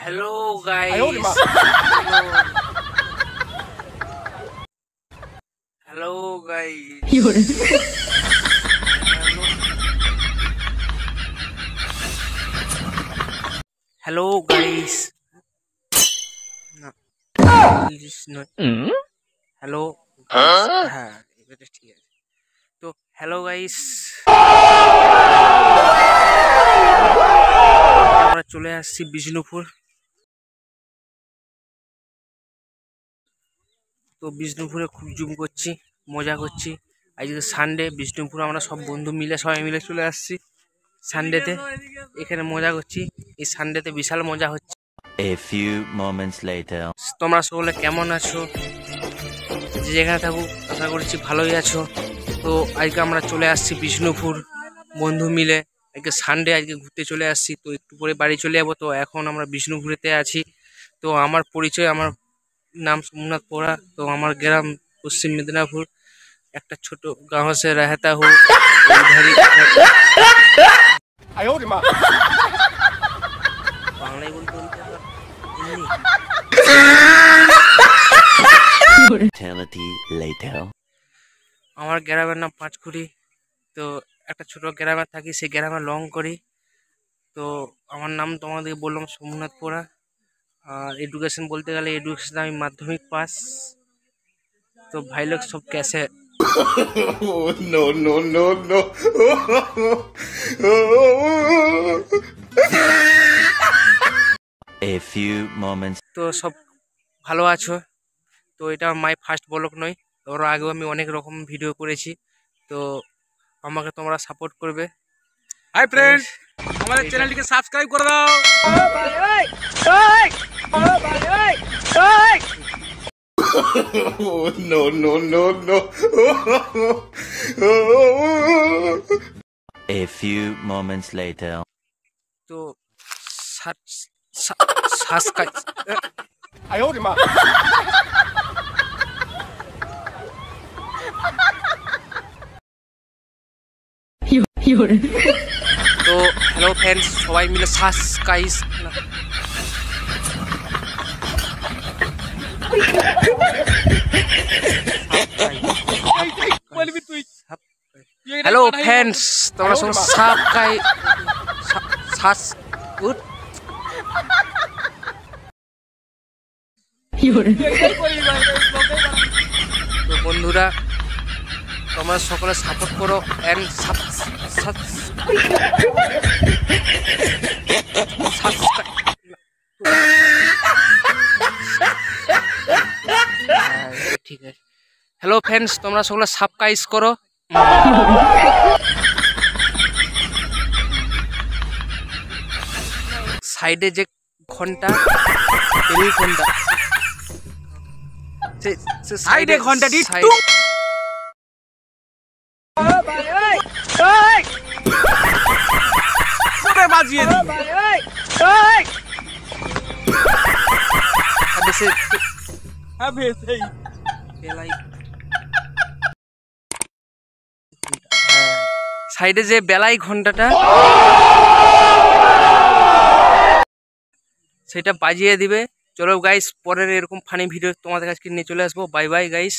Hello guys. Hello guys. Hello guys. No. English not. Hello guys. হ্যাঁ এটা ঠিক আছে তো হ্যালো গাইস আমরা চলে আসছি বিষ্ণুপুর তো বিষ্ণুপুরে খুব জুম করছি মজা করছি আজকে সানডে বিষ্ণুপুর আমরা সব বন্ধু মিলে সবাই মিলে চলে আসছি সানডেতে এখানে মজা করছি এই সানডেতে বিশাল মজা হচ্ছে A few moments later তোমরা সকলে কেমন আছো যে যেখানে থাকুক আশা করছি ভালোই আছো তো আজকে আমরা চলে আসছি বিষ্ণুপুর বন্ধু মিলে আজকে সানডে আজকে ঘুরতে চলে আসছি তো একটু পরে বাড়ি চলে যাবো তো এখন আমরা বিষ্ণুপুরেতে আছি তো আমার পরিচয় আমার নাম সোমনাথ পোড়া তো আমার গ্রাম পশ্চিম মেদিনীপুর একটা ছোট গাঁও সে रहता हूँ বাংলায় বলতে বলতে eternity later আমার গ্রামের নাম পাঁচকুড়ি তো একটা ছোট গ্রামে থাকি সেই গ্রামে লং করি তো আমার নাম তোমাদের বললাম সোমনাথ পোড়া আর এডুকেশন বলতে গেলে এডুকেশন আমি মাধ্যমিক পাস তো ভাই লোক সব कैसे no, no, no, no. a few moments তো সব ভালো আছো তো এটা মাই ফার্স্ট ব্লগ নয় ওর আগেও আমি অনেক রকম ভিডিও করেছি তো আমাকে তোমরা সাপোর্ট করবে হাই ফ্রেন্ডস আমাদের চ্যানেলটিকে সাবস্ক্রাইব করে দাও no, no, no, no. a few moments later তো সাবস্ক্রাইব তো হ্যালো ফ্রেন্ডস সবাই মিলে সাবস্ক্রাইব বলবি তুই হ্যালো ফ্রেন্ডস তোমরা সব সাবস্ক্রাইব গুড তো বন্ধুরা তোমরা সকলে সাপোর্ট করো এন্ড ঠিক আছে হ্যালো ফ্রেন্ডস তোমরা সকলে সাবস্ক্রাইব করো সাইডে যে ঘন্টা টেলি ঘন্টা সাইডে ঘন্টাটি বাজিয়ে দি সাইডে যে বেলাই ঘন্টাটা সেটা বাজিয়ে দিবে চলো গাইস পরের এরকম ফানি ভিডিও তোমাদের কাছে নিয়ে চলে আসবো বাই বাই গাইস।